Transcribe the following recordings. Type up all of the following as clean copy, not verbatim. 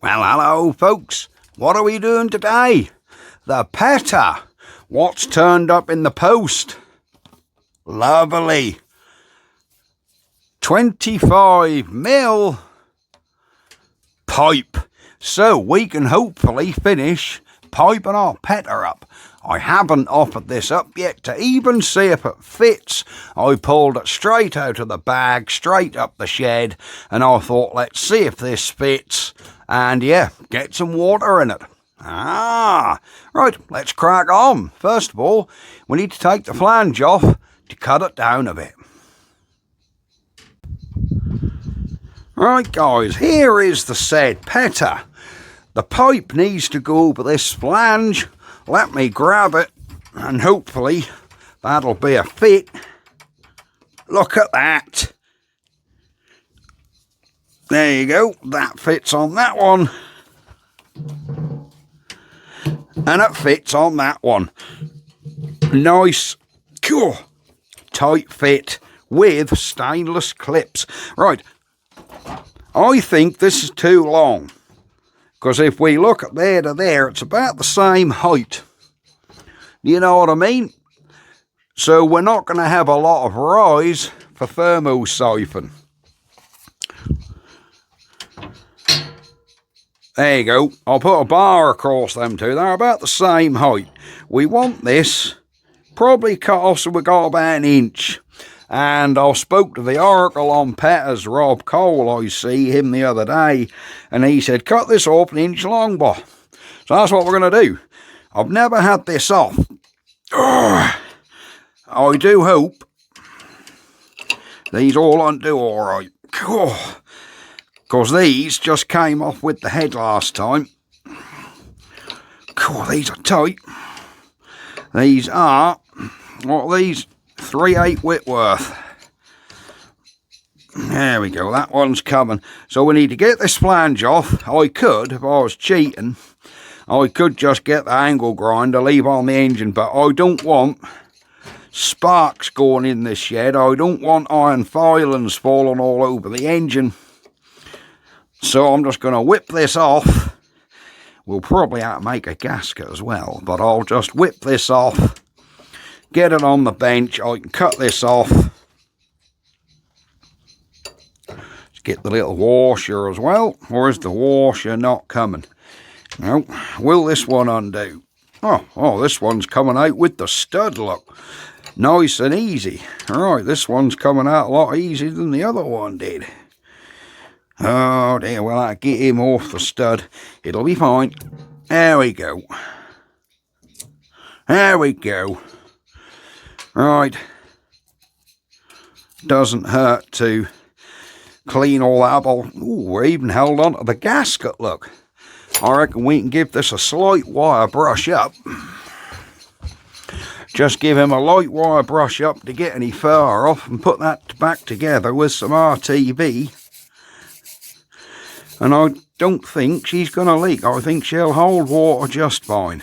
Well, hello folks, what are we doing today? The petter. What's turned up in the post? Lovely. 25mm pipe. So we can hopefully finish piping our petter up. I haven't offered this up yet to even see if it fits. I pulled it straight out of the bag, straight up the shed, and I thought, let's see if this fits. And yeah, get some water in it. Right, let's crack on. First of all, we need to take the flange off to cut it down a bit. Right guys, here is the said petter. The pipe needs to go over this flange. Let me grab it and hopefully that'll be a fit. Look at that. There you go, that fits on that one. And it fits on that one. Nice, cool, tight fit with stainless clips. Right, I think this is too long. Because if we look at there to there, it's about the same height. You know what I mean? So we're not going to have a lot of rise for thermosiphon. There you go. I'll put a bar across them two. They're about the same height. We want this probably cut off so we got about 1 inch. And I spoke to the oracle on petters, Rob Cole. I see him the other day, and he said, cut this off 1 inch long, boy. So that's what we're going to do. I've never had this off. I do hope these all undo all right. Because these just came off with the head last time. These are tight. These are, what are these? 3/8 Whitworth. There we go, that one's coming. So we need to get this flange off. I could, if I was cheating, I could just get the angle grinder, leave on the engine, but I don't want sparks going in this shed. I don't want iron filings falling all over the engine. So I'm just going to whip this off. We'll probably have to make a gasket as well, but I'll just whip this off. Get it on the bench. I can cut this off. Let's get the little washer as well. Or is the washer not coming? No. Will this one undo? Oh, this one's coming out with the stud, look. Nice and easy. Alright, this one's coming out a lot easier than the other one did. Oh dear, well I'll get him off the stud. It'll be fine. There we go. There we go. Right, doesn't hurt to clean all that up. Ooh, we're even held on to the gasket, look. I reckon we can give this a slight wire brush up. Just give him a light wire brush up to get any fur off and put that back together with some RTV. And I don't think she's going to leak. I think she'll hold water just fine.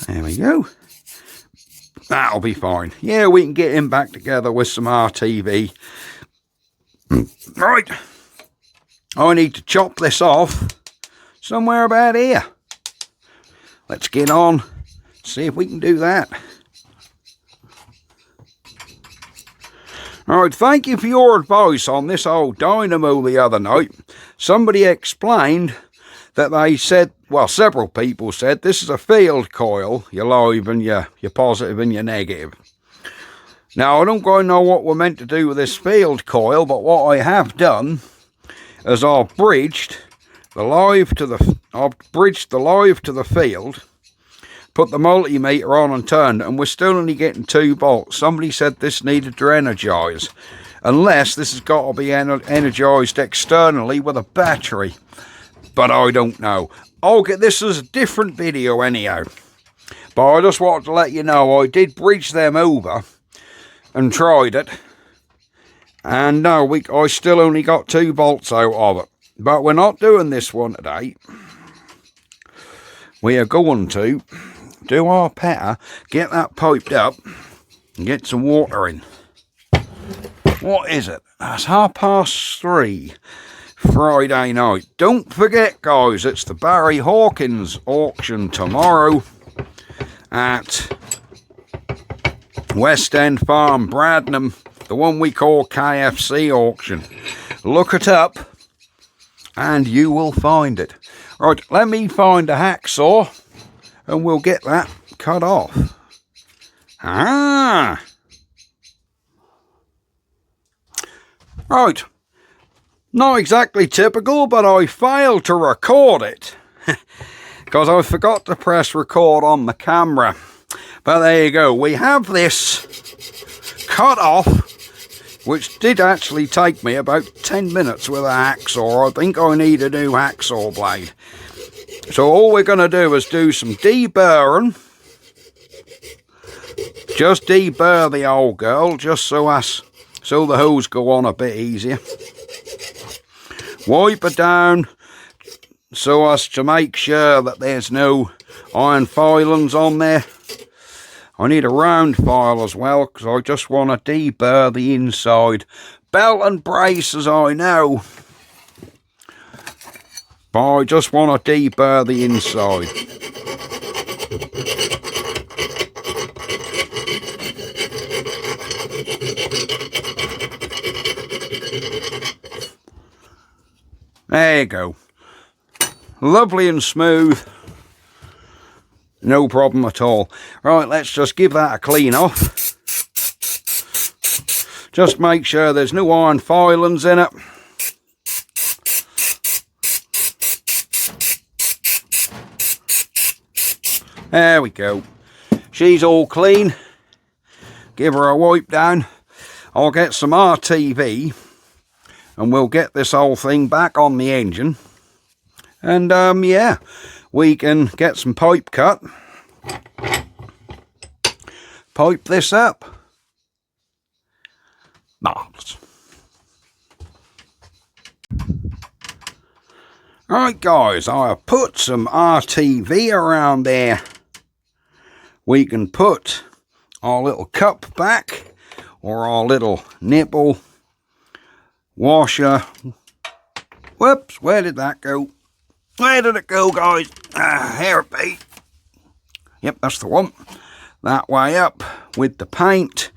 There we go. That'll be fine. Yeah, we can get him back together with some RTV. Right. I need to chop this off somewhere about here. Let's get on. See if we can do that. Alright, thank you for your advice on this old dynamo the other night. Somebody explained that they said, well, several people said, this is a field coil, your live and your positive and your negative. Now, I don't quite know what we're meant to do with this field coil, but what I have done is I've bridged the live to the field, put the multimeter on and turned it, and we're still only getting 2 volts. Somebody said this needed to energise, unless this has got to be energised externally with a battery. But I don't know. I'll get this as a different video anyhow. But I just wanted to let you know I did bridge them over and tried it. And no, I still only got 2 volts out of it. But we're not doing this one today. We are going to do our petter, get that piped up, and get some water in. What is it? That's 3:30. Friday night. Don't forget, guys, it's the Barry Hawkins auction tomorrow at West End Farm, Bradnam, the one we call KFC auction. Look it up and you will find it. Right, let me find a hacksaw and we'll get that cut off. Right, not exactly typical, but I failed to record it because I forgot to press record on the camera. But there you go, we have this cut off, which did actually take me about 10 minutes with a hacksaw. I think I need a new hacksaw blade. So all we're going to do is do some deburring. Just deburr the old girl, just so the hose go on a bit easier. Wipe it down so as to make sure that there's no iron filings on there. I need a round file as well, because I just want to deburr the inside. Belt and braces, I know, but I just want to deburr the inside. There you go. Lovely and smooth. No problem at all. Right, let's just give that a clean off. Just make sure there's no iron filings in it. There we go. She's all clean. Give her a wipe down. I'll get some RTV and we'll get this whole thing back on the engine. And yeah, we can get some pipe cut. Pipe this up. Marvellous. Right guys, I have put some RTV around there. We can put our little cup back, or our little nipple washer. Whoops, where did that go? Where did it go, guys? Here it be. Yep, that's the one. That way up with the paint.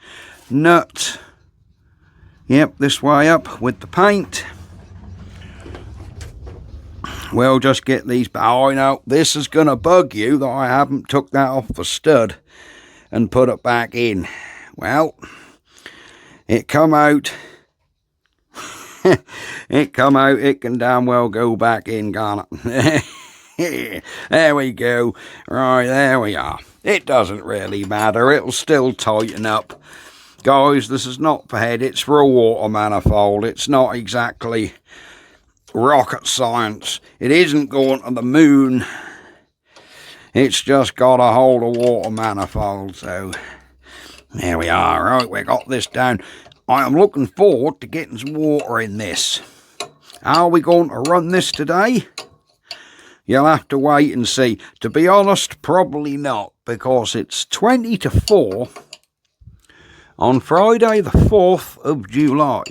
Nut. Yep, this way up with the paint. We'll just get these. Oh, I know, this is going to bug you that I haven't took that off the stud and put it back in. Well, it come out. It come out, it can damn well go back in, can't it? There we go. Right, there we are. It doesn't really matter, it'll still tighten up. Guys, this is not for head, it's for a water manifold. It's not exactly rocket science. It isn't going to the moon. It's just got a hold of water manifold, so there we are. Right, we got this down. I am looking forward to getting some water in this. Are we going to run this today? You'll have to wait and see. To be honest, probably not, because it's 20 to 4 on Friday the 4th of July.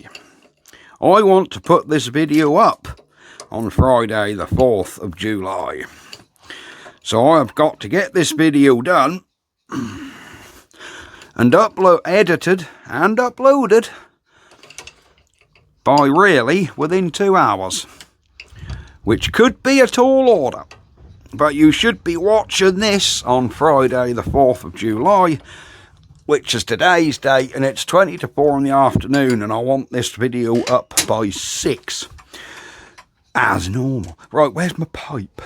I want to put this video up on Friday the 4th of July. So I've got to get this video done and edited and uploaded by really within 2 hours, which could be a tall order, but you should be watching this on Friday the 4th of July, which is today's date, and it's 20 to 4 in the afternoon, and I want this video up by 6 as normal. Right, where's my pipe?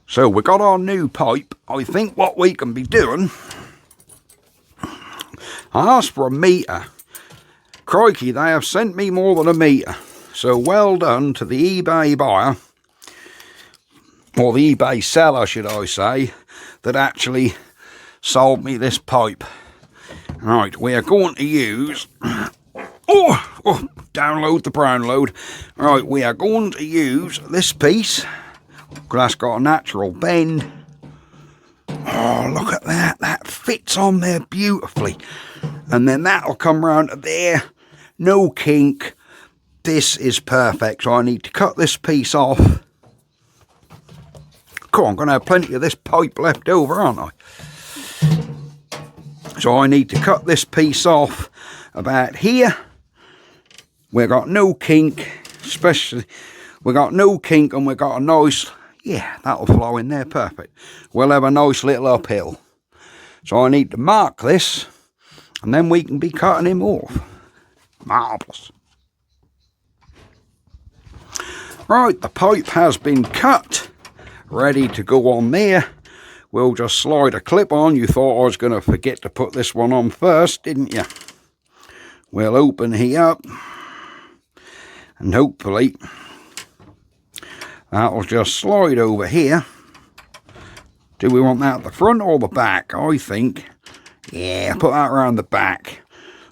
So we got our new pipe. I think what we can be doing, I asked for a metre. Crikey, they have sent me more than a metre. So well done to the eBay buyer, or the eBay seller should I say, that actually sold me this pipe. Right, we are going to use, download the brown load. Right, we are going to use this piece, because that's got a natural bend. Oh, look at that, that fits on there beautifully. And then that'll come round to there, no kink. this is perfect. So I need to cut this piece off. Cool, I'm going to have plenty of this pipe left over, aren't I? So I need to cut this piece off about here. We've got no kink, especially, we've got no kink, and we've got a nice, yeah, that'll flow in there, perfect. We'll have a nice little uphill. So I need to mark this, and then we can be cutting him off. Marvellous. Right, the pipe has been cut, ready to go on there. We'll just slide a clip on. You thought I was going to forget to put this one on first, didn't you? We'll open here up, and hopefully that'll just slide over here. Do we want that at the front or the back? I think, yeah, put that around the back.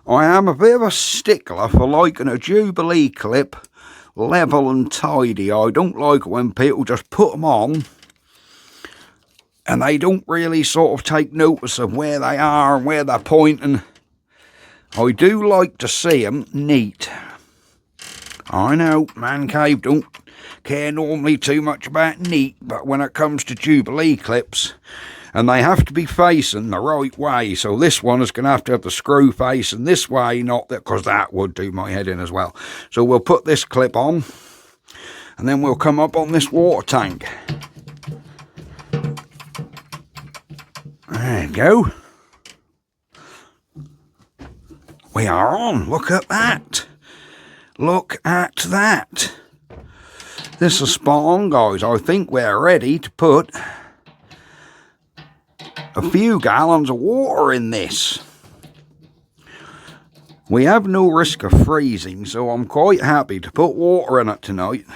I am a bit of a stickler for liking a Jubilee clip level and tidy. I don't like when people just put them on and they don't really sort of take notice of where they are and where they're pointing. I do like to see them neat. I know, Man Cave don't care normally too much about neat, but when it comes to Jubilee clips, and they have to be facing the right way, so this one is going to have the screw facing this way, not that, because that would do my head in as well. So we'll put this clip on, and then we'll come up on this water tank. There you go. We are on. Look at that. Look at that. This is spot on, guys. I think we're ready to put a few gallons of water in this. We have no risk of freezing, so I'm quite happy to put water in it tonight.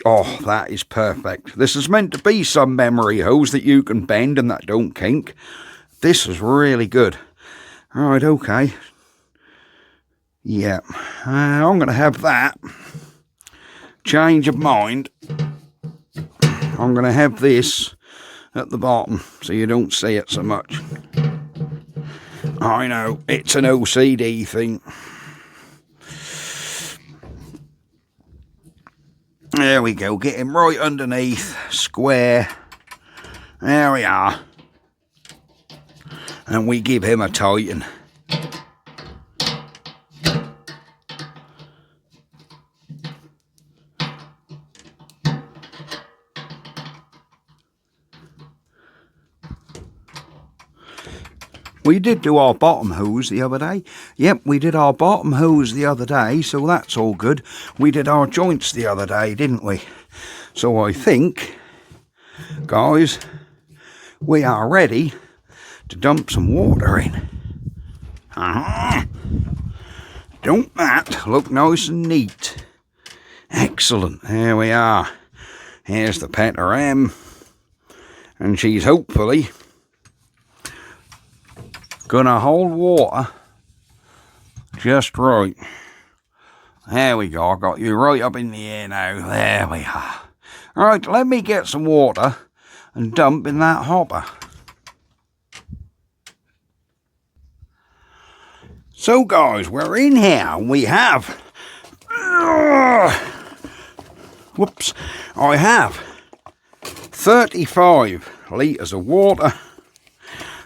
Oh, that is perfect. This is meant to be some memory hose that you can bend and that don't kink. This is really good. Right, okay. Yeah, I'm going to have that. Change of mind. I'm going to have this at the bottom so you don't see it so much. I know, it's an OCD thing. There we go, get him right underneath, square. There we are. And we give him a tighten. We did do our bottom hose the other day. Yep, we did our bottom hose the other day, so that's all good. We did our joints the other day, didn't we? So I think, guys, we are ready to dump some water in. Don't that look nice and neat? Excellent, there we are. Here's the Petter M, and she's hopefully gonna hold water just right. There we go, I got you right up in the air now. There we are. Right, let me get some water and dump in that hopper. So guys, we're in here and we have whoops, I have 35 litres of water.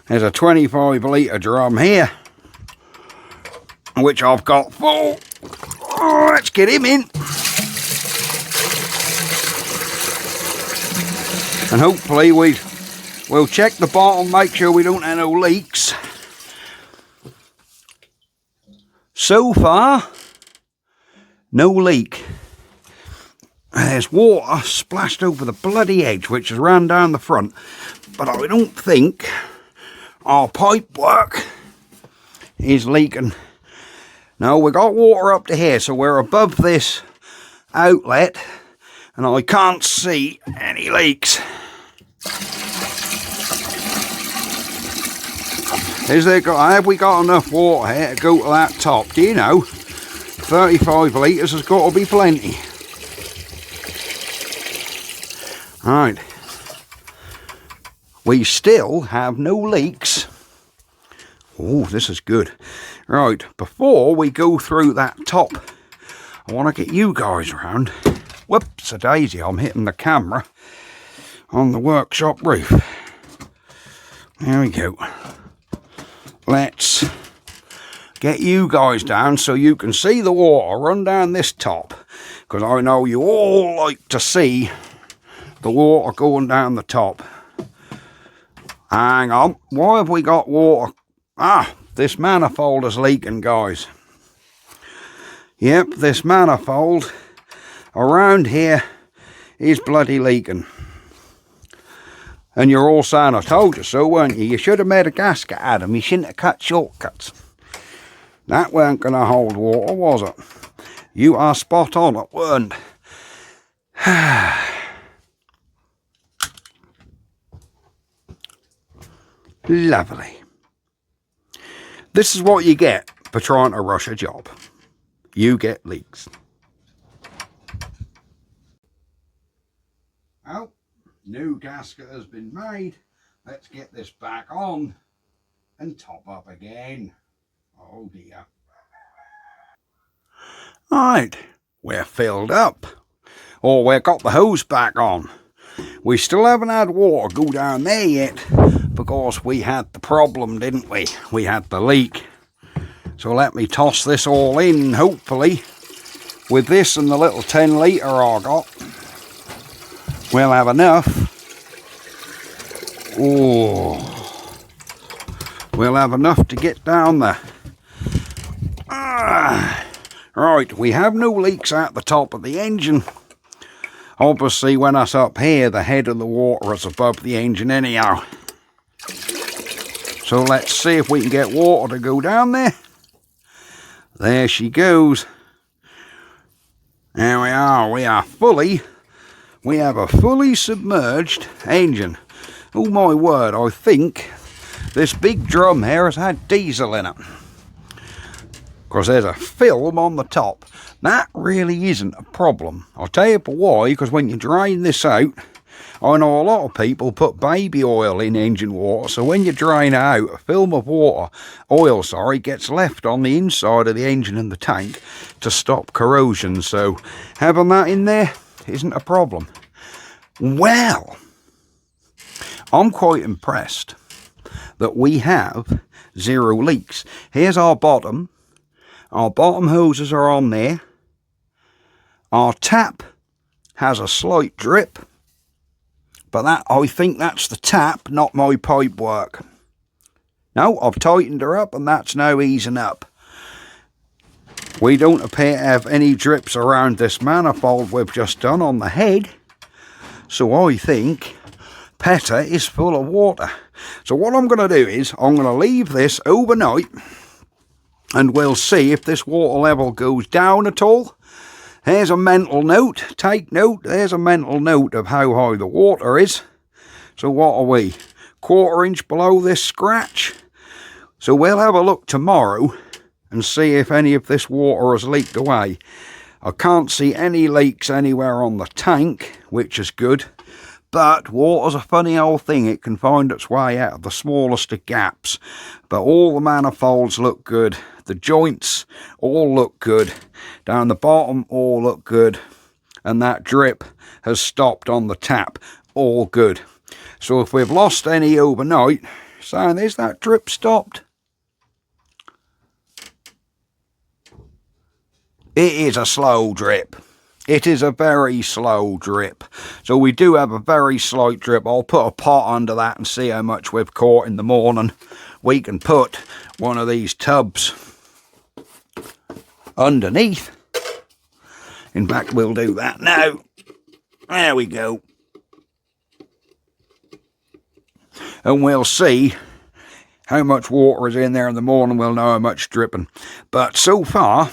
There's a 25 litre drum here, which I've got full. Oh, let's get him in. And hopefully we'll check the bottom, make sure we don't have no leaks. So far, no leak. There's water splashed over the bloody edge, which has ran down the front, but I don't think our pipe work is leaking. No, we got water up to here, so we're above this outlet, and I can't see any leaks. Have we got enough water here to go to that top? Do you know? 35 litres has got to be plenty. Right. We still have no leaks. Oh, this is good. Right, before we go through that top, I want to get you guys round. Whoops, a daisy, I'm hitting the camera on the workshop roof. There we go. Let's get you guys down so you can see the water run down this top, because I know you all like to see the water going down the top. Hang on, why have we got water? This manifold is leaking, guys. Yep, this manifold around here is bloody leaking. And you're all saying, I told you so, weren't you? You should have made a gasket, Adam. You shouldn't have cut shortcuts. That weren't going to hold water, was it? You are spot on, it weren't. Lovely. This is what you get for trying to rush a job. You get leaks. Oh, new gasket has been made. Let's get this back on and top up again. Oh dear. Right, we're filled up. Or we've got the hose back on. We still haven't had water go down there yet, because we had the problem, didn't we? We had the leak. So let me toss this all in, hopefully. With this and the little 10 litre I got, we'll have enough. Oh, we'll have enough to get down there. Right, we have no leaks at the top of the engine. Obviously, when it's up here, the head of the water is above the engine anyhow. So let's see if we can get water to go down there. There she goes. There we are. We have a fully submerged engine. Oh my word, I think this big drum here has had diesel in it. Because there's a film on the top. That really isn't a problem. I'll tell you why, because when you drain this out, I know a lot of people put baby oil in engine water, so when you drain it out, a film of oil, gets left on the inside of the engine and the tank to stop corrosion, so having that in there isn't a problem. Well, I'm quite impressed that we have 0 leaks. Here's our bottom. Our bottom hoses are on there. Our tap has a slight drip, but I think that's the tap, not my pipe work. No, I've tightened her up and that's now easing up. We don't appear to have any drips around this manifold we've just done on the head, so I think Peta is full of water. So what I'm going to do is I'm going to leave this overnight and we'll see if this water level goes down at all. There's a mental note. Take note. There's a mental note of how high the water is. So what are we? 1/4 inch below this scratch. So we'll have a look tomorrow and see if any of this water has leaked away. I can't see any leaks anywhere on the tank, which is good. But water's a funny old thing. It can find its way out of the smallest of gaps. But all the manifolds look good. The joints all look good. Down the bottom all look good. And that drip has stopped on the tap. All good. So if we've lost any overnight, saying, is that drip stopped? It is a slow drip. It is a very slow drip. So we do have a very slight drip. I'll put a pot under that and see how much we've caught in the morning. We can put one of these tubs underneath. In fact, we'll do that now. There we go. And we'll see how much water is in there in the morning. We'll know how much dripping. But so far,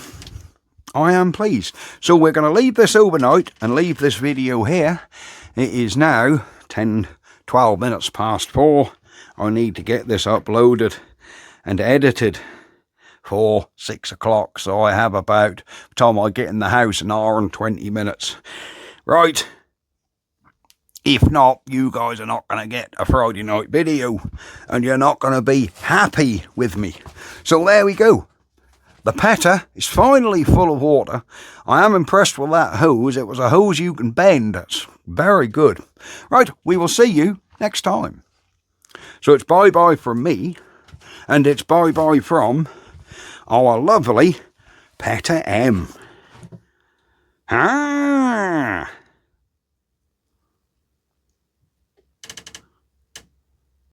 I am pleased. So we're going to leave this overnight and leave this video here. It is now 12 minutes past 4. I need to get this uploaded and edited for 6 o'clock. So I have about, by the time I get in the house, an hour and 20 minutes. Right. If not, you guys are not going to get a Friday night video and you're not going to be happy with me. So there we go. The petter is finally full of water. I am impressed with that hose. It was a hose you can bend. That's very good. Right, we will see you next time. So it's bye-bye from me, and it's bye-bye from our lovely Petter M. Ah.